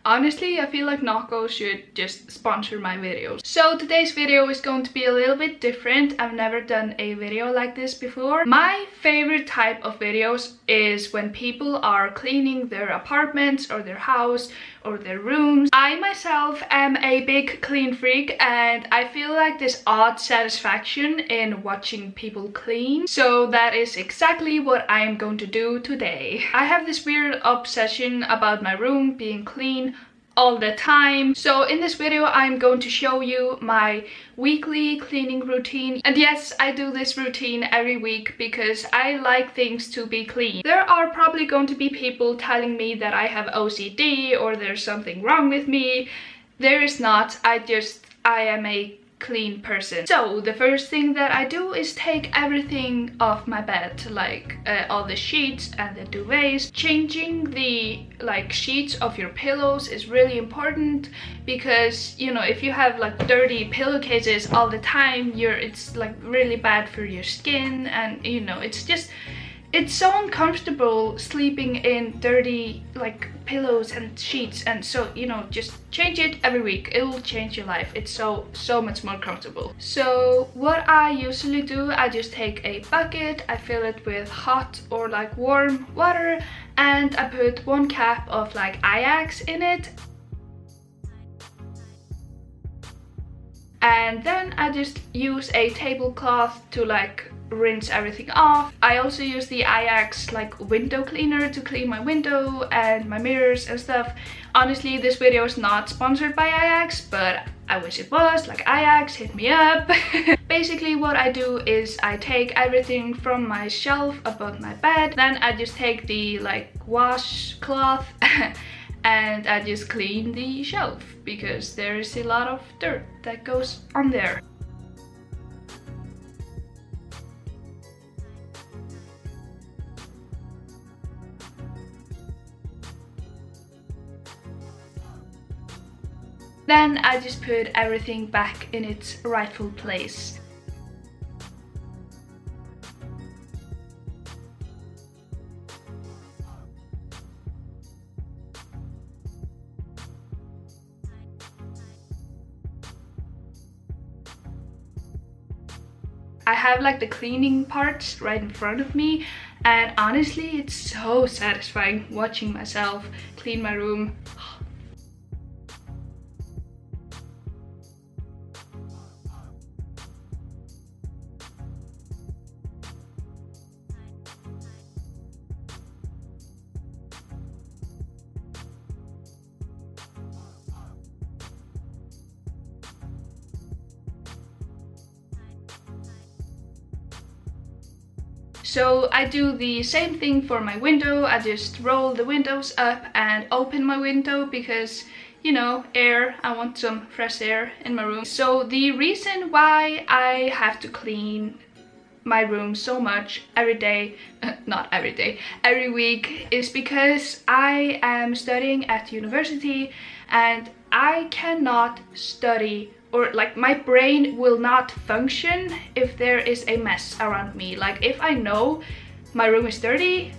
Honestly, I feel like Nocco should just sponsor my videos. So today's video is going to be a little bit different. I've never done a video like this before. My favorite type of videos is when people are cleaning their apartments or their house or their rooms. I myself am a big clean freak and I feel like this odd satisfaction in watching people clean. So that is exactly what I am going to do today. I have this weird obsession about my room being clean all the time. So in this video I'm going to show you my weekly cleaning routine. And yes, I do this routine every week because I like things to be clean. There are probably going to be people telling me that I have OCD or there's something wrong with me. There is not. I am a clean person. So the first thing that I do is take everything off my bed, like all the sheets and the duvets. Changing the sheets of your pillows is really important because, you know, if you have like dirty pillowcases all the time, it's like really bad for your skin, and you know, it's so uncomfortable sleeping in dirty pillows and sheets. And so, you know, just change it every week. It will change your life. It's so much more comfortable. So what I usually do, I just take a bucket, I fill it with hot or warm water, and I put 1 cup of Ajax in it. And then I just use a tablecloth to rinse everything off. I also use the Ajax window cleaner to clean my window and my mirrors and stuff. Honestly, this video is not sponsored by Ajax, but I wish it was. Ajax, hit me up. Basically what I do is I take everything from my shelf above my bed, then I just take the washcloth and I just clean the shelf because there is a lot of dirt that goes on there. Then I just put everything back in its rightful place. I have the cleaning parts right in front of me, and honestly it's so satisfying watching myself clean my room. So I do the same thing for my window. I just roll the windows up and open my window because, you know, air. I want some fresh air in my room. So the reason why I have to clean my room so much every day, not every day, every week, is because I am studying at university and I cannot study, or my brain will not function if there is a mess around me. If I know my room is dirty,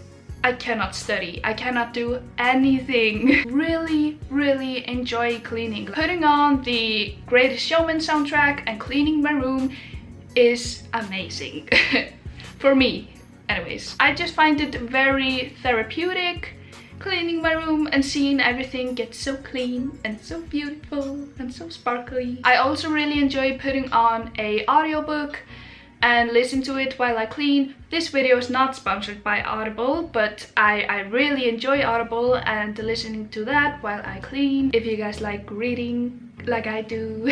I cannot study. I cannot do anything. Really enjoy cleaning. Putting on the Greatest Showman soundtrack and cleaning my room is amazing. For me, anyways. I just find it very therapeutic, cleaning my room and seeing everything get so clean and so beautiful and so sparkly. I also really enjoy putting on a audiobook and listen to it while I clean. This video is not sponsored by Audible, but I really enjoy Audible and listening to that while I clean. If you guys like reading like I do.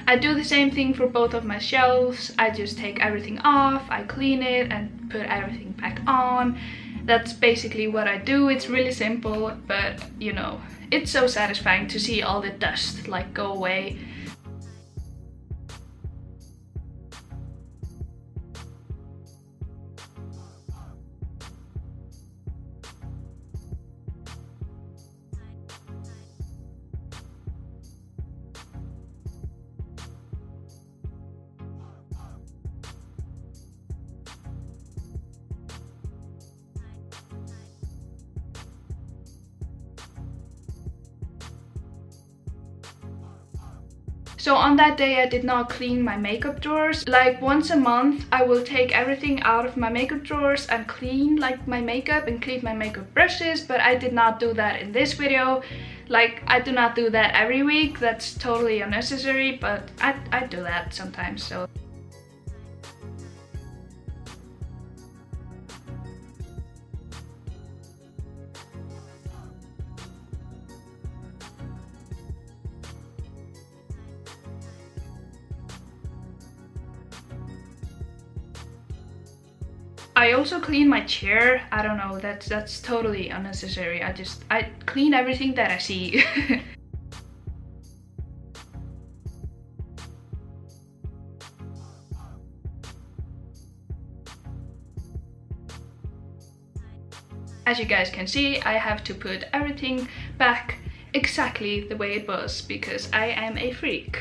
I do the same thing for both of my shelves. I just take everything off, I clean it and put everything back on. That's basically what I do. It's really simple, but you know, it's so satisfying to see all the dust go away. So on that day I did not clean my makeup drawers. Like once a month I will take everything out of my makeup drawers and clean like my makeup and clean my makeup brushes, but I did not do that in this video. Like I do not do that every week, that's totally unnecessary, but I do that sometimes. So I also clean my chair. I don't know, that's totally unnecessary. I clean everything that I see. As you guys can see, I have to put everything back exactly the way it was because I am a freak.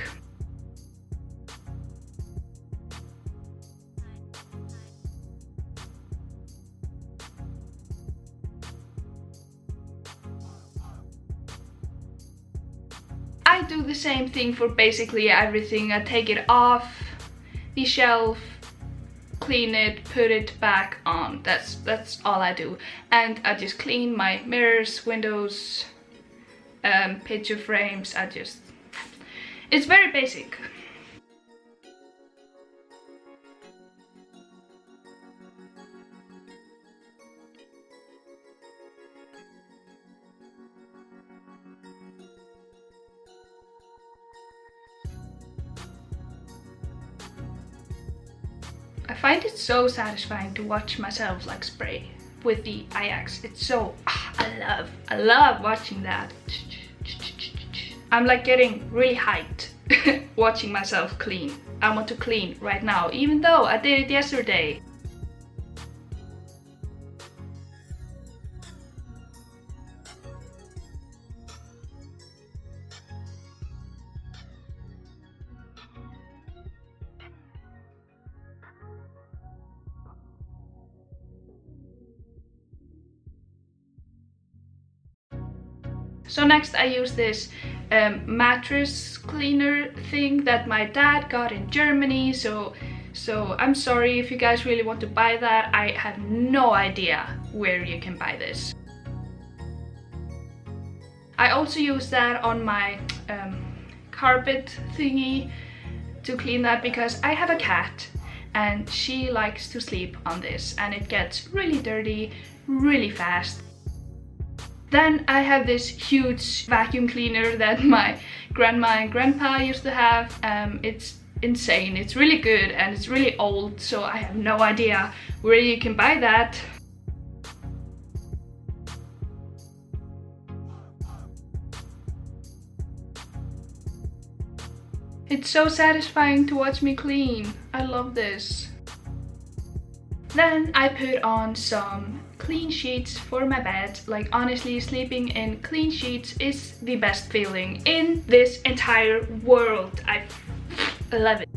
I do the same thing for basically everything. I take it off the shelf, clean it, put it back on. That's all I do. And I just clean my mirrors, windows, picture frames. It's very basic. I find it so satisfying to watch myself like spray with the IX. It's so, I love watching that. I'm like getting really hyped watching myself clean. I want to clean right now, even though I did it yesterday. So next I use this mattress cleaner thing that my dad got in Germany. So I'm sorry if you guys really want to buy that. I have no idea where you can buy this. I also use that on my carpet thingy to clean that because I have a cat and she likes to sleep on this and it gets really dirty really fast. Then I have this huge vacuum cleaner that my grandma and grandpa used to have. It's insane, it's really good and it's really old, so I have no idea where you can buy that. It's so satisfying to watch me clean. I love this. Then I put on some clean sheets for my bed. Like honestly, sleeping in clean sheets is the best feeling in this entire world. I love it.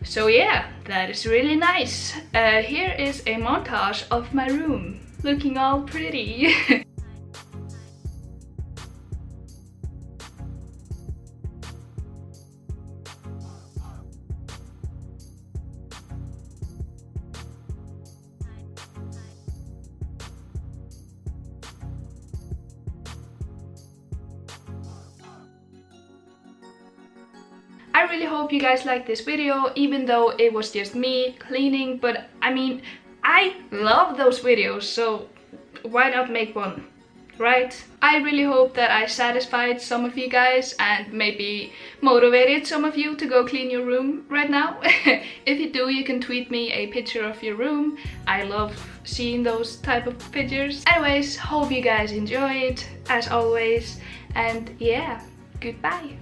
So yeah, that is really nice. Here is a montage of my room, looking all pretty. I really hope you guys liked this video, even though it was just me cleaning, but I mean, I love those videos, so why not make one, right? I really hope that I satisfied some of you guys and maybe motivated some of you to go clean your room right now. If you do, you can tweet me a picture of your room. I love seeing those type of pictures. Anyways, hope you guys enjoyed as always, and yeah, goodbye.